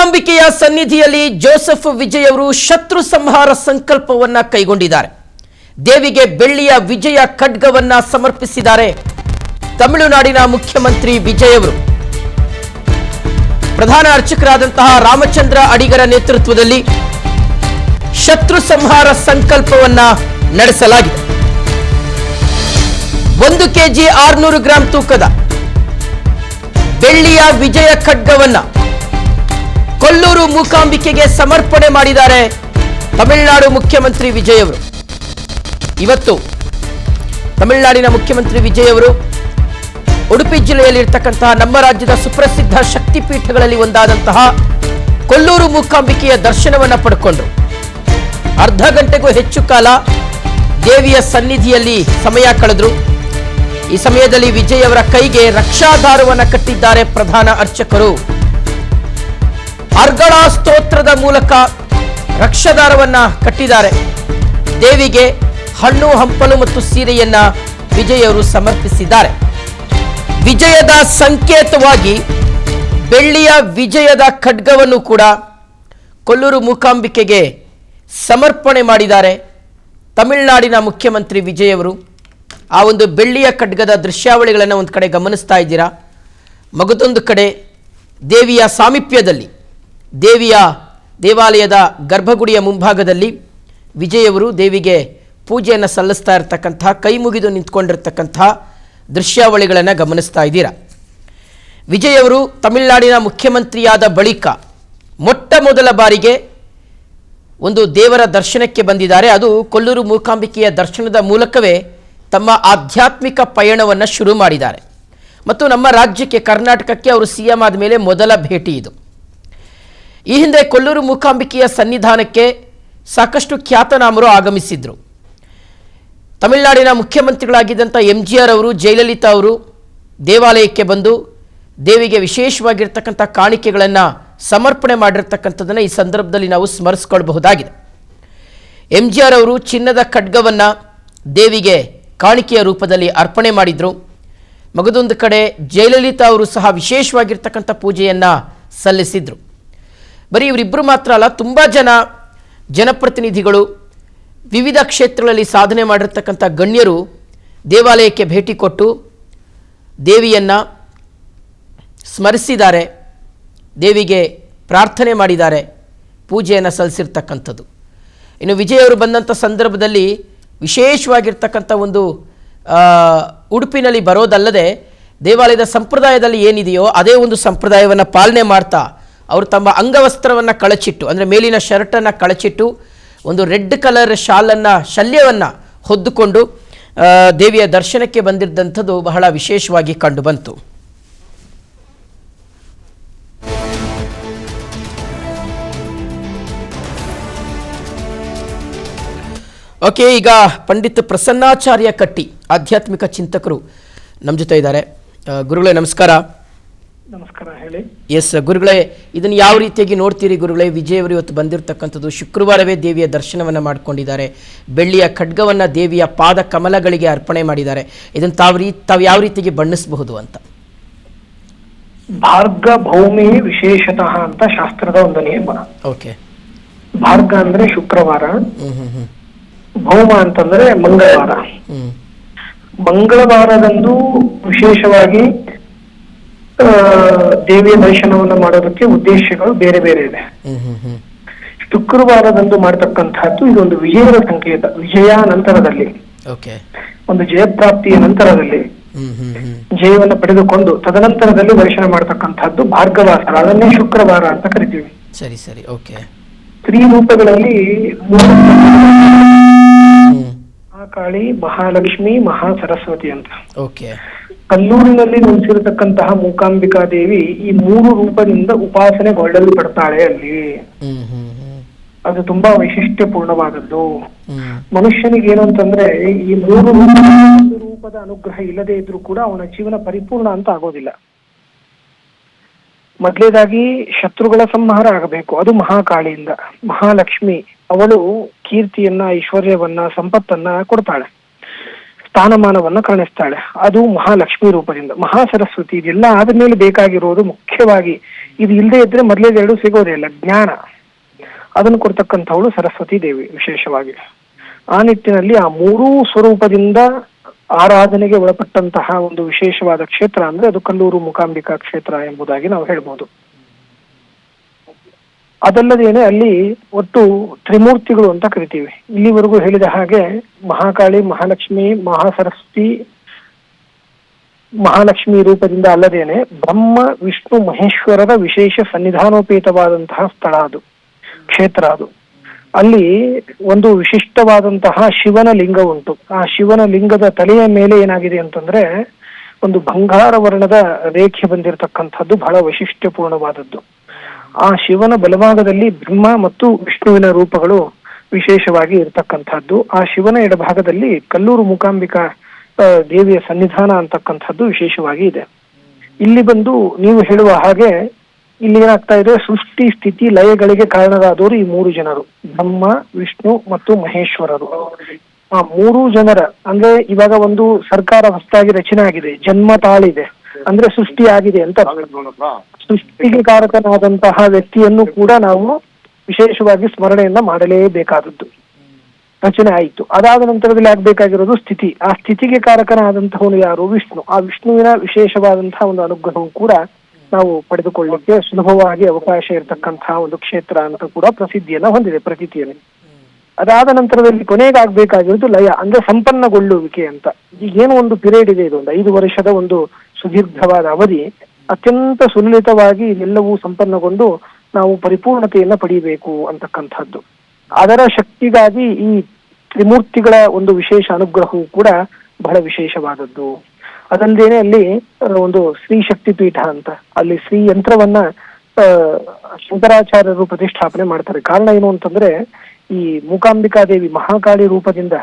ಮೂಕಾಂಬಿಕೆಯ ಸನ್ನಿಧಿಯಲ್ಲಿ ಜೋಸೆಫ್ ವಿಜಯ್ ಅವರು ಶತ್ರು ಸಂಹಾರ ಸಂಕಲ್ಪವನ್ನ ಕೈಗೊಂಡಿದ್ದಾರೆ. ದೇವಿಗೆ ಬೆಳ್ಳಿಯ ವಿಜಯ ಖಡ್ಗವನ್ನ ಸಮರ್ಪಿಸಿದ್ದಾರೆ ತಮಿಳುನಾಡಿನ ಮುಖ್ಯಮಂತ್ರಿ ವಿಜಯ್ ಅವರು. ಪ್ರಧಾನ ಅರ್ಚಕರಾದಂತಹ ರಾಮಚಂದ್ರ ಅಡಿಗರ ನೇತೃತ್ವದಲ್ಲಿ ಶತ್ರು ಸಂಹಾರ ಸಂಕಲ್ಪವನ್ನ ನಡೆಸಲಾಗಿದೆ. 1 ಕೆಜಿ 600 ಗ್ರಾಂ ತೂಕದ ಬೆಳ್ಳಿಯ ವಿಜಯ ಖಡ್ಗವನ್ನ ಕೊಲ್ಲೂರು ಮೂಕಾಂಬಿಕೆಗೆ ಸಮರ್ಪಣೆ ಮಾಡಿದ್ದಾರೆ ತಮಿಳುನಾಡು ಮುಖ್ಯಮಂತ್ರಿ ವಿಜಯ್ ಅವರು. ಇವತ್ತು ತಮಿಳುನಾಡಿನ ಮುಖ್ಯಮಂತ್ರಿ ವಿಜಯ್ ಅವರು ಉಡುಪಿ ಜಿಲ್ಲೆಯಲ್ಲಿರ್ತಕ್ಕಂತಹ ನಮ್ಮ ರಾಜ್ಯದ ಸುಪ್ರಸಿದ್ಧ ಶಕ್ತಿಪೀಠಗಳಲ್ಲಿ ಒಂದಾದಂತಹ ಕೊಲ್ಲೂರು ಮೂಕಾಂಬಿಕೆಯ ದರ್ಶನವನ್ನ ಪಡ್ಕೊಂಡ್ರು. ಅರ್ಧ ಗಂಟೆಗೂ ಹೆಚ್ಚು ಕಾಲ ದೇವಿಯ ಸನ್ನಿಧಿಯಲ್ಲಿ ಸಮಯ ಕಳೆದ್ರು. ಈ ಸಮಯದಲ್ಲಿ ವಿಜಯ್ ಅವರ ಕೈಗೆ ರಕ್ಷಾಧಾರವನ್ನ ಕಟ್ಟಿದ್ದಾರೆ ಪ್ರಧಾನ ಅರ್ಚಕರು. ಅರ್ಗಳ ಸ್ತೋತ್ರದ ಮೂಲಕ ರಕ್ಷಾಧಾರವನ್ನ ಕಟ್ಟಿದ್ದಾರೆ. ದೇವಿಗೆ ಹಣ್ಣು ಹಂಪಲು ಮತ್ತು ಸೀರೆಯನ್ನ ವಿಜಯ್ ಅವರು ಸಮರ್ಪಿಸಿದ್ದಾರೆ. ವಿಜಯದ ಸಂಕೇತವಾಗಿ ಬೆಳ್ಳಿಯ ವಿಜಯದ ಖಡ್ಗವನ್ನು ಕೂಡ ಕೊಲ್ಲೂರು ಮೂಕಾಂಬಿಕೆಗೆ ಸಮರ್ಪಣೆ ಮಾಡಿದ್ದಾರೆ ತಮಿಳುನಾಡಿನ ಮುಖ್ಯಮಂತ್ರಿ ವಿಜಯ್ ಅವರು. ಆ ಒಂದು ಬೆಳ್ಳಿಯ ಖಡ್ಗದ ದೃಶ್ಯಾವಳಿಗಳನ್ನು ಒಂದು ಕಡೆ ಗಮನಿಸ್ತಾ ಇದ್ದೀರಾ. ಮಗದೊಂದು ಕಡೆ ದೇವಿಯ ಸಾಮೀಪ್ಯದಲ್ಲಿ ದೇವಿಯ ದೇವಾಲಯದ ಗರ್ಭಗುಡಿಯ ಮುಂಭಾಗದಲ್ಲಿ ವಿಜಯ್ ಅವರು ದೇವಿಗೆ ಪೂಜೆಯನ್ನು ಸಲ್ಲಿಸ್ತಾ ಇರತಕ್ಕಂಥ ಕೈ ಮುಗಿದು ನಿಂತ್ಕೊಂಡಿರ್ತಕ್ಕಂಥ ದೃಶ್ಯಾವಳಿಗಳನ್ನು ಗಮನಿಸ್ತಾ ಇದ್ದೀರಾ. ವಿಜಯ್ ಅವರು ತಮಿಳುನಾಡಿನ ಮುಖ್ಯಮಂತ್ರಿಯಾದ ಬಳಿಕ ಮೊಟ್ಟ ಮೊದಲ ಬಾರಿಗೆ ಒಂದು ದೇವರ ದರ್ಶನಕ್ಕೆ ಬಂದಿದ್ದಾರೆ. ಅದು ಕೊಲ್ಲೂರು ಮೂಕಾಂಬಿಕೆಯ ದರ್ಶನದ ಮೂಲಕವೇ ತಮ್ಮ ಆಧ್ಯಾತ್ಮಿಕ ಪಯಣವನ್ನು ಶುರು ಮಾಡಿದ್ದಾರೆ. ಮತ್ತು ನಮ್ಮ ರಾಜ್ಯಕ್ಕೆ ಕರ್ನಾಟಕಕ್ಕೆ ಅವರು ಸಿಎಂ ಆದ ಮೇಲೆ ಮೊದಲ ಭೇಟಿ ಇದು. ಈ ಹಿಂದೆ ಕೊಲ್ಲೂರು ಮೂಕಾಂಬಿಕೆಯ ಸನ್ನಿಧಾನಕ್ಕೆ ಸಾಕಷ್ಟು ಖ್ಯಾತನಾಮರು ಆಗಮಿಸಿದ್ರು. ತಮಿಳುನಾಡಿನ ಮುಖ್ಯಮಂತ್ರಿಗಳಾಗಿದ್ದಂಥ MGR ಅವರು, ಜಯಲಲಿತಾ ಅವರು ದೇವಾಲಯಕ್ಕೆ ಬಂದು ದೇವಿಗೆ ವಿಶೇಷವಾಗಿರ್ತಕ್ಕಂಥ ಕಾಣಿಕೆಗಳನ್ನು ಸಮರ್ಪಣೆ ಮಾಡಿರ್ತಕ್ಕಂಥದ್ದನ್ನು ಈ ಸಂದರ್ಭದಲ್ಲಿ ನಾವು ಸ್ಮರಿಸ್ಕೊಳ್ಬಹುದಾಗಿದೆ. MGR ಅವರು ಚಿನ್ನದ ಖಡ್ಗವನ್ನು ದೇವಿಗೆ ಕಾಣಿಕೆಯ ರೂಪದಲ್ಲಿ ಅರ್ಪಣೆ ಮಾಡಿದರು. ಮಗದೊಂದು ಕಡೆ ಜಯಲಲಿತಾ ಅವರು ಸಹ ವಿಶೇಷವಾಗಿರ್ತಕ್ಕಂಥ ಪೂಜೆಯನ್ನು ಸಲ್ಲಿಸಿದರು. ಬರೀ ಇವರಿಬ್ಬರು ಮಾತ್ರ ಅಲ್ಲ, ತುಂಬ ಜನ ಜನಪ್ರತಿನಿಧಿಗಳು, ವಿವಿಧ ಕ್ಷೇತ್ರಗಳಲ್ಲಿ ಸಾಧನೆ ಮಾಡಿರ್ತಕ್ಕಂಥ ಗಣ್ಯರು ದೇವಾಲಯಕ್ಕೆ ಭೇಟಿ ಕೊಟ್ಟು ದೇವಿಯನ್ನು ಸ್ಮರಿಸಿದ್ದಾರೆ, ದೇವಿಗೆ ಪ್ರಾರ್ಥನೆ ಮಾಡಿದ್ದಾರೆ, ಪೂಜೆಯನ್ನು ಸಲ್ಲಿಸಿರ್ತಕ್ಕಂಥದ್ದು. ಇನ್ನು ವಿಜಯ್ ಅವರು ಬಂದಂಥ ಸಂದರ್ಭದಲ್ಲಿ ವಿಶೇಷವಾಗಿರ್ತಕ್ಕಂಥ ಒಂದು ಉಡುಪಿನಲ್ಲಿ ಬರೋದಲ್ಲದೆ ದೇವಾಲಯದ ಸಂಪ್ರದಾಯದಲ್ಲಿ ಏನಿದೆಯೋ ಅದೇ ಒಂದು ಸಂಪ್ರದಾಯವನ್ನು ಪಾಲನೆ ಮಾಡ್ತಾ ಅವರು ತಮ್ಮ ಅಂಗವಸ್ತ್ರವನ್ನು ಕಳಚಿಟ್ಟು, ಅಂದರೆ ಮೇಲಿನ ಶರ್ಟನ್ನು ಕಳಚಿಟ್ಟು ಒಂದು ರೆಡ್ ಕಲರ್ ಶಲ್ಯವನ್ನು ಹೊದ್ದುಕೊಂಡು ದೇವಿಯ ದರ್ಶನಕ್ಕೆ ಬಂದಿದ್ದಂಥದ್ದು ಬಹಳ ವಿಶೇಷವಾಗಿ ಕಂಡುಬಂತು. ಓಕೆ, ಈಗ ಪಂಡಿತ್ ಪ್ರಸನ್ನಾಚಾರ್ಯ ಕಟ್ಟಿ ಆಧ್ಯಾತ್ಮಿಕ ಚಿಂತಕರು ನಮ್ಮ ಜೊತೆ ಇದ್ದಾರೆ. ಗುರುಗಳೇ ನಮಸ್ಕಾರ. ನಮಸ್ಕಾರ, ಹೇಳಿ. ಎಸ್ ಗುರುಗಳೇ, ಇದನ್ನು ಯಾವ ರೀತಿಯಾಗಿ ನೋಡ್ತೀರಿ ಗುರುಗಳೇ? ವಿಜಯ್ ಅವರು ಇವತ್ತು ಬಂದಿರತಕ್ಕಂಥದ್ದು ಶುಕ್ರವಾರವೇ ದೇವಿಯ ದರ್ಶನವನ್ನು ಮಾಡ್ಕೊಂಡಿದ್ದಾರೆ, ಬೆಳ್ಳಿಯ ಖಡ್ಗವನ್ನು ದೇವಿಯ ಪಾದ ಕಮಲಗಳಿಗೆ ಅರ್ಪಣೆ ಮಾಡಿದ್ದಾರೆ. ಇದನ್ನು ತಾವು ಯಾವ ರೀತಿಯಾಗಿ ಬಣ್ಣಿಸಬಹುದು ಅಂತ? ಭಾರ್ಗ ಭೌಮಿ ವಿಶೇಷತಃ ಅಂತ ಶಾಸ್ತ್ರದ ಒಂದು ನಿಯಮ. ಓಕೆ. ಭಾರ್ಗ ಅಂದ್ರೆ ಶುಕ್ರವಾರ, ಭೌಮ ಅಂತಂದ್ರೆ ಮಂಗಳವಾರ. ಮಂಗಳವಾರದಂದು ವಿಶೇಷವಾಗಿ ದೇವಿಯ ದರ್ಶನವನ್ನು ಮಾಡೋದಕ್ಕೆ ಉದ್ದೇಶಗಳು ಬೇರೆ ಬೇರೆ ಇದೆ. ಶುಕ್ರವಾರದಂದು ಮಾಡತಕ್ಕಂತಹದ್ದು ಇದೊಂದು ವಿಜಯದ ಸಂಕೇತ. ವಿಜಯ ನಂತರದಲ್ಲಿ, ಒಂದು ಜಯಪ್ರಾಪ್ತಿಯ ನಂತರದಲ್ಲಿ ಜಯವನ್ನು ಪಡೆದುಕೊಂಡು ತದನಂತರದಲ್ಲಿ ದರ್ಶನ ಮಾಡತಕ್ಕಂತಹದ್ದು ಭಾರ್ಗವಾರ. ಅದನ್ನೇ ಶುಕ್ರವಾರ ಅಂತ ಕರಿತೀವಿ. ಸರಿ ಸರಿ. ಓಕೆ. ಸ್ತ್ರೀ ರೂಪಗಳಲ್ಲಿ ಮಹಾಕಾಳಿ, ಮಹಾಲಕ್ಷ್ಮಿ, ಮಹಾ ಸರಸ್ವತಿ ಅಂತ. ಓಕೆ. ಕಲ್ಲೂರಿನಲ್ಲಿ ನೆಲೆಸಿರತಕ್ಕಂತಹ ಮೂಕಾಂಬಿಕಾ ದೇವಿ ಈ 3 ರೂಪದಿಂದ ಉಪಾಸನೆಗೊಳ್ಳಲ್ಪಡ್ತಾಳೆ ಅಲ್ಲಿ. ಅದು ತುಂಬಾ ವೈಶಿಷ್ಟ್ಯಪೂರ್ಣವಾದದ್ದು. ಮನುಷ್ಯನಿಗೆ ಏನು ಅಂತಂದ್ರೆ ಈ 3 ರೂಪದ ಅನುಗ್ರಹ ಇಲ್ಲದೆ ಇದ್ರೂ ಕೂಡ ಅವನ ಜೀವನ ಪರಿಪೂರ್ಣ ಅಂತ ಆಗೋದಿಲ್ಲ. ಮೊದಲೇದಾಗಿ ಶತ್ರುಗಳ ಸಂಹಾರ ಆಗಬೇಕು, ಅದು ಮಹಾಕಾಳಿಯಿಂದ. ಮಹಾಲಕ್ಷ್ಮಿ ಅವಳು ಕೀರ್ತಿಯನ್ನ, ಐಶ್ವರ್ಯವನ್ನ, ಸಂಪತ್ತನ್ನ ಕೊಡ್ತಾಳೆ, ಸ್ಥಾನಮಾನವನ್ನ ಕಾಣಿಸ್ತಾಳೆ, ಅದು ಮಹಾಲಕ್ಷ್ಮಿ ರೂಪದಿಂದ. ಮಹಾ ಸರಸ್ವತಿ ಇದೆಲ್ಲ ಆದ್ಮೇಲೆ ಬೇಕಾಗಿರೋದು ಮುಖ್ಯವಾಗಿ ಇದು ಇಲ್ಲದೆ ಇದ್ರೆ ಮೊದಲೇದು ಎರಡು ಸಿಗೋದೇ ಇಲ್ಲ, ಜ್ಞಾನ. ಅದನ್ನು ಕೊಡ್ತಕ್ಕಂಥವಳು ಸರಸ್ವತಿ ದೇವಿ ವಿಶೇಷವಾಗಿ. ಆ ನಿಟ್ಟಿನಲ್ಲಿ ಆ ಮೂರೂ ಸ್ವರೂಪದಿಂದ ಆರಾಧನೆಗೆ ಒಳಪಟ್ಟಂತಹ ಒಂದು ವಿಶೇಷವಾದ ಕ್ಷೇತ್ರ ಅಂದ್ರೆ ಅದು ಕಲ್ಲೂರು ಮೂಕಾಂಬಿಕಾ ಕ್ಷೇತ್ರ ಎಂಬುದಾಗಿ ನಾವು ಹೇಳ್ಬೋದು. ಅದಲ್ಲದೇನೆ ಅಲ್ಲಿ ಒಟ್ಟು ತ್ರಿಮೂರ್ತಿಗಳು ಅಂತ ಕರಿತೀವಿ. ಇಲ್ಲಿವರೆಗೂ ಹೇಳಿದ ಹಾಗೆ ಮಹಾಕಾಳಿ, ಮಹಾಲಕ್ಷ್ಮಿ, ಮಹಾಸರಸ್ವತಿ, ಮಹಾಲಕ್ಷ್ಮಿ ರೂಪದಿಂದ ಅಲ್ಲದೇನೆ ಬ್ರಹ್ಮ, ವಿಷ್ಣು, ಮಹೇಶ್ವರರ ವಿಶೇಷ ಸನ್ನಿಧಾನೋಪೇತವಾದಂತಹ ಸ್ಥಳ ಅದು, ಕ್ಷೇತ್ರ ಅದು. ಅಲ್ಲಿ ಒಂದು ವಿಶಿಷ್ಟವಾದಂತಹ ಶಿವನ ಲಿಂಗ ಉಂಟು. ಆ ಶಿವನ ಲಿಂಗದ ತಲೆಯ ಮೇಲೆ ಏನಾಗಿದೆ ಅಂತಂದ್ರೆ ಒಂದು ಬಂಗಾರ ವರ್ಣದ ರೇಖೆ ಬಂದಿರತಕ್ಕಂಥದ್ದು ಬಹಳ ವೈಶಿಷ್ಟ್ಯಪೂರ್ಣವಾದದ್ದು. ಆ ಶಿವನ ಬಲಭಾಗದಲ್ಲಿ ಬ್ರಹ್ಮ ಮತ್ತು ವಿಷ್ಣುವಿನ ರೂಪಗಳು ವಿಶೇಷವಾಗಿ ಇರತಕ್ಕಂಥದ್ದು. ಆ ಶಿವನ ಎಡಭಾಗದಲ್ಲಿ ಕಲ್ಲೂರು ಮೂಕಾಂಬಿಕಾ ದೇವಿಯ ಸನ್ನಿಧಾನ ಅಂತಕ್ಕಂಥದ್ದು ವಿಶೇಷವಾಗಿ ಇದೆ. ಇಲ್ಲಿ ಬಂದು ನೀವು ಹೇಳುವ ಹಾಗೆ ಇಲ್ಲಿ ಏನಾಗ್ತಾ ಇದೆ, ಸೃಷ್ಟಿ ಸ್ಥಿತಿ ಲಯಗಳಿಗೆ ಕಾರಣರಾದವರು ಈ ಮೂರು ಜನರು, ಬ್ರಹ್ಮ, ವಿಷ್ಣು ಮತ್ತು ಮಹೇಶ್ವರರು. ಆ ಮೂರು ಜನರ ಅಂದ್ರೆ ಇವಾಗ ಒಂದು ಸರ್ಕಾರ ಹೊಸದಾಗಿ ರಚನೆ ಆಗಿದೆ, ಜನ್ಮ ತಾಳಿದೆ ಅಂದ್ರೆ ಸೃಷ್ಟಿ ಆಗಿದೆ ಅಂತ. ಸೃಷ್ಟಿಗೆ ಕಾರಕನಾದಂತಹ ವ್ಯಕ್ತಿಯನ್ನು ಕೂಡ ನಾವು ವಿಶೇಷವಾಗಿ ಸ್ಮರಣೆಯನ್ನ ಮಾಡಲೇಬೇಕಾದದ್ದು. ರಚನೆ ಆಯಿತು, ಅದಾದ ನಂತರದಲ್ಲಿ ಆಗ್ಬೇಕಾಗಿರೋದು ಸ್ಥಿತಿ. ಆ ಸ್ಥಿತಿಗೆ ಕಾರಕನಾದಂತಹವನು ಯಾರು? ವಿಷ್ಣು. ಆ ವಿಷ್ಣುವಿನ ವಿಶೇಷವಾದಂತಹ ಒಂದು ಅನುಗ್ರಹವು ಕೂಡ ನಾವು ಪಡೆದುಕೊಳ್ಳಲಿಕ್ಕೆ ಸುಲಭವಾಗಿ ಅವಕಾಶ ಇರತಕ್ಕಂತಹ ಒಂದು ಕ್ಷೇತ್ರ ಅಂತ ಕೂಡ ಪ್ರಸಿದ್ಧಿಯನ್ನ ಹೊಂದಿದೆ, ಪ್ರತೀತಿಯಲ್ಲಿ. ಅದಾದ ನಂತರದಲ್ಲಿ ಕೊನೆಗಾಗಬೇಕಾಗಿರೋದು ಲಯ ಅಂದ್ರೆ ಸಂಪನ್ನಗೊಳ್ಳುವಿಕೆ ಅಂತ. ಈಗೇನು ಒಂದು ಪಿರಿಯಡ್ ಇದೆ, ಇದು ಒಂದು 5 ವರ್ಷದ ಒಂದು ಸುದೀರ್ಘವಾದ ಅವಧಿ, ಅತ್ಯಂತ ಸುಲಲಿತವಾಗಿ ಇದೆಲ್ಲವೂ ಸಂಪನ್ನಗೊಂಡು ನಾವು ಪರಿಪೂರ್ಣತೆಯನ್ನ ಪಡೆಯಬೇಕು ಅಂತಕ್ಕಂಥದ್ದು. ಅದರ ಶಕ್ತಿಗಾಗಿ ಈ ತ್ರಿಮೂರ್ತಿಗಳ ಒಂದು ವಿಶೇಷ ಅನುಗ್ರಹವು ಕೂಡ ಬಹಳ ವಿಶೇಷವಾದದ್ದು. ಅದಲ್ಲದೇನೆ ಅಲ್ಲಿ ಒಂದು ಶ್ರೀ ಶಕ್ತಿ ಪೀಠ ಅಂತ, ಅಲ್ಲಿ ಶ್ರೀ ಯಂತ್ರವನ್ನ ಶಂಕರಾಚಾರ್ಯರು ಪ್ರತಿಷ್ಠಾಪನೆ ಮಾಡ್ತಾರೆ. ಕಾರಣ ಏನು ಅಂತಂದ್ರೆ ಈ ಮೂಕಾಂಬಿಕಾ ದೇವಿ ಮಹಾಕಾಳಿ ರೂಪದಿಂದ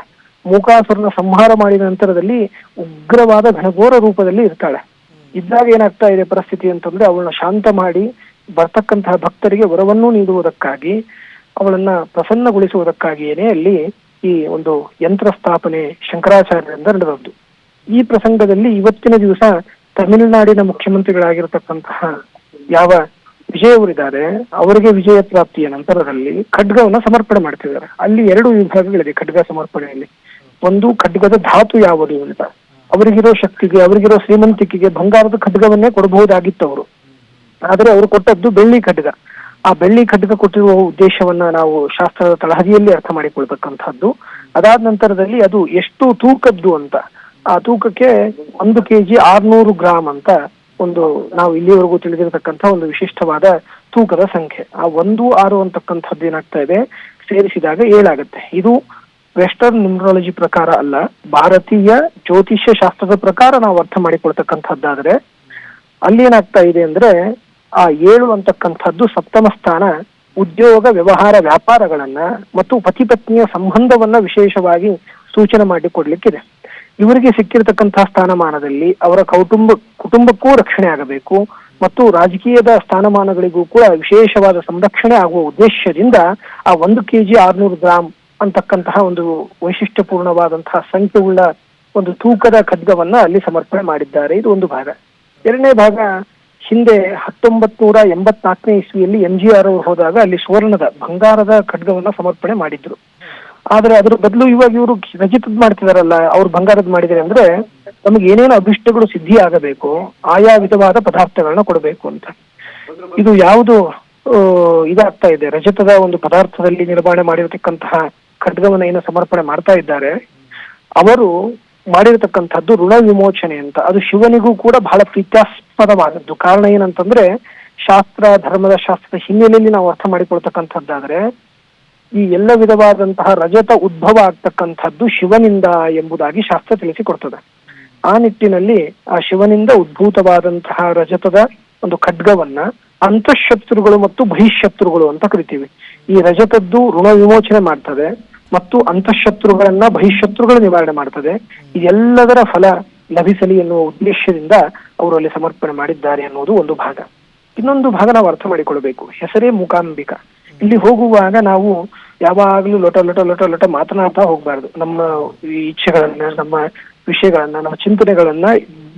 ಮೂಕಾಸುರನ ಸಂಹಾರ ಮಾಡಿದ ನಂತರದಲ್ಲಿ ಉಗ್ರವಾದ ಘನಘೋರ ರೂಪದಲ್ಲಿ ಇರ್ತಾಳೆ. ಇದ್ದಾಗ ಏನಾಗ್ತಾ ಇದೆ ಪರಿಸ್ಥಿತಿ ಅಂತಂದ್ರೆ ಅವಳನ್ನ ಶಾಂತ ಮಾಡಿ ಬರ್ತಕ್ಕಂತಹ ಭಕ್ತರಿಗೆ ವರವನ್ನೂ ನೀಡುವುದಕ್ಕಾಗಿ, ಅವಳನ್ನ ಪ್ರಸನ್ನಗೊಳಿಸುವುದಕ್ಕಾಗಿಯೇನೆ ಅಲ್ಲಿ ಈ ಒಂದು ಯಂತ್ರ ಸ್ಥಾಪನೆ ಶಂಕರಾಚಾರ್ಯರಿಂದ ನಡೆದದ್ದು. ಈ ಪ್ರಸಂಗದಲ್ಲಿ ಇವತ್ತಿನ ದಿವಸ ತಮಿಳುನಾಡಿನ ಮುಖ್ಯಮಂತ್ರಿಗಳಾಗಿರತಕ್ಕಂತಹ ಯಾವ ವಿಜಯವರಿದ್ದಾರೆ, ಅವರಿಗೆ ವಿಜಯ ಪ್ರಾಪ್ತಿಯ ನಂತರದಲ್ಲಿ ಖಡ್ಗವನ್ನ ಸಮರ್ಪಣೆ ಮಾಡ್ತಿದ್ದಾರೆ. ಅಲ್ಲಿ 2 ವಿಭಾಗಗಳಿದೆ ಖಡ್ಗ ಸಮರ್ಪಣೆಯಲ್ಲಿ. ಒಂದು ಖಡ್ಗದ ಧಾತು ಯಾವುದು ಅಂತ, ಅವರಿಗಿರೋ ಶಕ್ತಿಗೆ, ಅವರಿಗಿರೋ ಶ್ರೀಮಂತಿಕೆಗೆ ಬಂಗಾರದ ಖಡ್ಗವನ್ನೇ ಕೊಡಬಹುದಾಗಿತ್ತು ಅವರು. ಆದರೆ ಅವರು ಕೊಟ್ಟದ್ದು ಬೆಳ್ಳಿ ಖಡ್ಗ. ಆ ಬೆಳ್ಳಿ ಖಡ್ಗ ಕೊಟ್ಟಿರುವ ಉದ್ದೇಶವನ್ನ ನಾವು ಶಾಸ್ತ್ರದ ತಳಹದಿಯಲ್ಲಿ ಅರ್ಥ ಮಾಡಿಕೊಳ್ತಕ್ಕಂಥದ್ದು. ಅದಾದ ನಂತರದಲ್ಲಿ ಅದು ಎಷ್ಟು ತೂಕದ್ದು ಅಂತ, ಆ ತೂಕಕ್ಕೆ 1 kg 600 ಗ್ರಾಮ್ ಅಂತ ಒಂದು ನಾವು ಇಲ್ಲಿವರೆಗೂ ತಿಳಿದಿರತಕ್ಕಂಥ ಒಂದು ವಿಶಿಷ್ಟವಾದ ತೂಕದ ಸಂಖ್ಯೆ. ಆ 1, 6 ಅಂತಕ್ಕಂಥದ್ದು ಏನಾಗ್ತಾ ಇದೆ, ಸೇರಿಸಿದಾಗ 7 ಆಗುತ್ತೆ. ಇದು ವೆಸ್ಟರ್ನ್ ನ್ಯೂಮರಾಲಜಿ ಪ್ರಕಾರ ಅಲ್ಲ, ಭಾರತೀಯ ಜ್ಯೋತಿಷ್ಯ ಶಾಸ್ತ್ರದ ಪ್ರಕಾರ ನಾವು ಅರ್ಥ ಮಾಡಿಕೊಳ್ತಕ್ಕಂಥದ್ದಾದ್ರೆ ಅಲ್ಲಿ ಏನಾಗ್ತಾ ಇದೆ ಅಂದ್ರೆ ಆ 7 ಅಂತಕ್ಕಂಥದ್ದು ಸಪ್ತಮ ಸ್ಥಾನ, ಉದ್ಯೋಗ, ವ್ಯವಹಾರ, ವ್ಯಾಪಾರಗಳನ್ನ ಮತ್ತು ಪತಿ ಪತ್ನಿಯ ಸಂಬಂಧವನ್ನ ವಿಶೇಷವಾಗಿ ಸೂಚನೆ ಮಾಡಿಕೊಡ್ಲಿಕ್ಕಿದೆ. ಇವರಿಗೆ ಸಿಕ್ಕಿರತಕ್ಕಂತಹ ಸ್ಥಾನಮಾನದಲ್ಲಿ ಅವರ ಕುಟುಂಬಕ್ಕೂ ರಕ್ಷಣೆ ಆಗಬೇಕು ಮತ್ತು ರಾಜಕೀಯದ ಸ್ಥಾನಮಾನಗಳಿಗೂ ಕೂಡ ವಿಶೇಷವಾದ ಸಂರಕ್ಷಣೆ ಆಗುವ ಉದ್ದೇಶದಿಂದ ಆ 1 kg 600 ಗ್ರಾಮ್ ಅಂತಕ್ಕಂತಹ ಒಂದು ವೈಶಿಷ್ಟ್ಯಪೂರ್ಣವಾದಂತಹ ಸಂಖ್ಯೆಯುಳ್ಳ ಒಂದು ತೂಕದ ಖಡ್ಗವನ್ನ ಅಲ್ಲಿ ಸಮರ್ಪಣೆ ಮಾಡಿದ್ದಾರೆ. ಇದು ಒಂದು ಭಾಗ. 2ನೇ ಭಾಗ, ಹಿಂದೆ 1984ನೇ ಇಸ್ವಿಯಲ್ಲಿ MGR ಅವರು ಹೋದಾಗ ಅಲ್ಲಿ ಸುವರ್ಣದ ಬಂಗಾರದ ಖಡ್ಗವನ್ನ ಸಮರ್ಪಣೆ ಮಾಡಿದ್ರು. ಆದ್ರೆ ಅದ್ರ ಬದಲು ಇವಾಗ ಇವರು ರಜಿತದ್ ಮಾಡ್ತಿದಾರಲ್ಲ, ಅವ್ರು ಬಂಗಾರದ್ ಮಾಡಿದ್ದಾರೆ. ಅಂದ್ರೆ ನಮಗೆ ಏನೇನು ಅಭಿಷ್ಟಗಳು ಸಿದ್ಧಿ ಆಗಬೇಕು, ಆಯಾ ವಿಧವಾದ ಪದಾರ್ಥಗಳನ್ನ ಕೊಡಬೇಕು ಅಂತ. ಇದು ಯಾವುದು ಇದಾಗ್ತಾ ಇದೆ, ರಜತದ ಒಂದು ಪದಾರ್ಥದಲ್ಲಿ ನಿರ್ಮಾಣ ಮಾಡಿರತಕ್ಕಂತಹ ಖಡ್ಗವನ್ನ ಏನು ಸಮರ್ಪಣೆ ಮಾಡ್ತಾ ಇದ್ದಾರೆ, ಅವರು ಮಾಡಿರತಕ್ಕಂಥದ್ದು ಋಣ ವಿಮೋಚನೆ ಅಂತ. ಅದು ಶಿವನಿಗೂ ಕೂಡ ಬಹಳ ಪ್ರೀತ್ಯಾಸ್ಪದವಾದದ್ದು. ಕಾರಣ ಏನಂತಂದ್ರೆ ಧರ್ಮದ ಶಾಸ್ತ್ರದ ಹಿನ್ನೆಲೆಯಲ್ಲಿ ನಾವು ಅರ್ಥ ಮಾಡಿಕೊಳ್ತಕ್ಕಂಥದ್ದಾದ್ರೆ ಈ ಎಲ್ಲ ವಿಧವಾದಂತಹ ರಜತ ಉದ್ಭವ ಆಗ್ತಕ್ಕಂಥದ್ದು ಶಿವನಿಂದ ಎಂಬುದಾಗಿ ಶಾಸ್ತ್ರ ತಿಳಿಸಿಕೊಡ್ತದೆ. ಆ ನಿಟ್ಟಿನಲ್ಲಿ ಆ ಶಿವನಿಂದ ಉದ್ಭೂತವಾದಂತಹ ರಜತದ ಒಂದು ಖಡ್ಗವನ್ನ ಅಂತಃಶತ್ರುಗಳು ಮತ್ತು ಬಹಿಶತ್ರುಗಳು ಅಂತ ಕರಿತೀವಿ. ಈ ರಜತದ್ದು ಋಣ ವಿಮೋಚನೆ ಮಾಡ್ತದೆ ಮತ್ತು ಅಂತಃಶತ್ರುಗಳನ್ನ ಬಹಿಶತ್ರುಗಳು ನಿವಾರಣೆ ಮಾಡ್ತದೆ. ಇದೆಲ್ಲದರ ಫಲ ಲಭಿಸಲಿ ಎನ್ನುವ ಉದ್ದೇಶದಿಂದ ಅವರು ಅಲ್ಲಿ ಸಮರ್ಪಣೆ ಮಾಡಿದ್ದಾರೆ ಅನ್ನೋದು ಒಂದು ಭಾಗ. ಇನ್ನೊಂದು ಭಾಗ ನಾವು ಅರ್ಥ ಮಾಡಿಕೊಳ್ಬೇಕು. ಹೆಸರೇ ಮೂಕಾಂಬಿಕಾ. ಇಲ್ಲಿ ಹೋಗುವಾಗ ನಾವು ಯಾವಾಗ್ಲೂ ಲೊಟ ಲೊಟ ಲೊಟ ಲೊಟ ಮಾತನಾಡ್ತಾ ಹೋಗ್ಬಾರ್ದು. ನಮ್ಮ ಇಚ್ಛೆಗಳನ್ನ, ನಮ್ಮ ವಿಷಯಗಳನ್ನ, ನಮ್ಮ ಚಿಂತನೆಗಳನ್ನ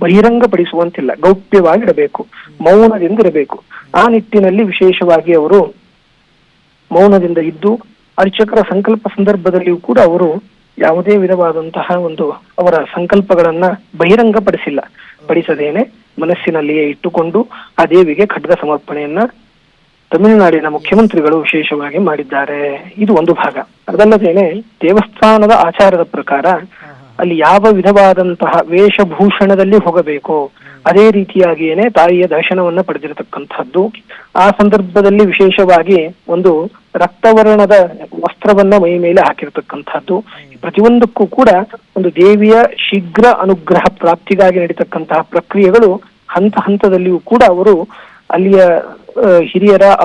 ಬಹಿರಂಗಪಡಿಸುವಂತಿಲ್ಲ, ಗೌಪ್ಯವಾಗಿಡಬೇಕು, ಮೌನದಿಂದಿರಬೇಕು. ಆ ನಿಟ್ಟಿನಲ್ಲಿ ವಿಶೇಷವಾಗಿ ಅವರು ಮೌನದಿಂದ ಇದ್ದು ಅರ್ಚಕರ ಸಂಕಲ್ಪ ಸಂದರ್ಭದಲ್ಲಿಯೂ ಕೂಡ ಅವರು ಯಾವುದೇ ವಿಧವಾದಂತಹ ಒಂದು ಅವರ ಸಂಕಲ್ಪಗಳನ್ನ ಪಡಿಸದೇನೆ ಮನಸ್ಸಿನಲ್ಲಿಯೇ ಇಟ್ಟುಕೊಂಡು ಆ ದೇವಿಗೆ ಖಡ್ಗ ಸಮರ್ಪಣೆಯನ್ನ ತಮಿಳುನಾಡಿನ ಮುಖ್ಯಮಂತ್ರಿಗಳು ವಿಶೇಷವಾಗಿ ಮಾಡಿದ್ದಾರೆ. ಇದು ಒಂದು ಭಾಗ. ಅದಲ್ಲದೇನೆ ದೇವಸ್ಥಾನದ ಆಚಾರದ ಪ್ರಕಾರ ಅಲ್ಲಿ ಯಾವ ವಿಧವಾದಂತಹ ವೇಷಭೂಷಣದಲ್ಲಿ ಹೋಗಬೇಕು ಅದೇ ರೀತಿಯಾಗಿಯೇನೆ ತಾಯಿಯ ದರ್ಶನವನ್ನ ಪಡೆದಿರತಕ್ಕಂಥದ್ದು. ಆ ಸಂದರ್ಭದಲ್ಲಿ ವಿಶೇಷವಾಗಿ ಒಂದು ರಕ್ತವರ್ಣದ ವಸ್ತ್ರವನ್ನ ಮೈ ಮೇಲೆ ಹಾಕಿರ್ತಕ್ಕಂಥದ್ದು. ಪ್ರತಿಯೊಂದಕ್ಕೂ ಕೂಡ ಒಂದು ದೇವಿಯ ಶೀಘ್ರ ಅನುಗ್ರಹ ಪ್ರಾಪ್ತಿಗಾಗಿ ನಡೀತಕ್ಕಂತಹ ಪ್ರಕ್ರಿಯೆಗಳು ಹಂತ ಹಂತದಲ್ಲಿಯೂ ಕೂಡ ಅವರು ಅಲ್ಲಿಯ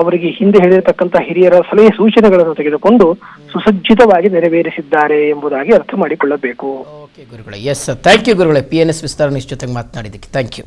ಅವರಿಗೆ ಹಿಂದೆ ಹೇಳಿರತಕ್ಕಂತಹ ಹಿರಿಯರ ಸಲಹೆ ಸೂಚನೆಗಳನ್ನು ತೆಗೆದುಕೊಂಡು ಸುಸಜ್ಜಿತವಾಗಿ ನೆರವೇರಿಸಿದ್ದಾರೆ ಎಂಬುದಾಗಿ ಅರ್ಥ ಮಾಡಿಕೊಳ್ಳಬೇಕು. ಓಕೆ ಗುರುಗಳೇ, ಎಸ್ ಥ್ಯಾಂಕ್ ಯು ಗುರುಗಳೇ, PNS ವಿಸ್ತರಣೆ ಜೊತೆಗೆ ಮಾತನಾಡಿದ್ದಕ್ಕೆ ಥ್ಯಾಂಕ್ ಯು.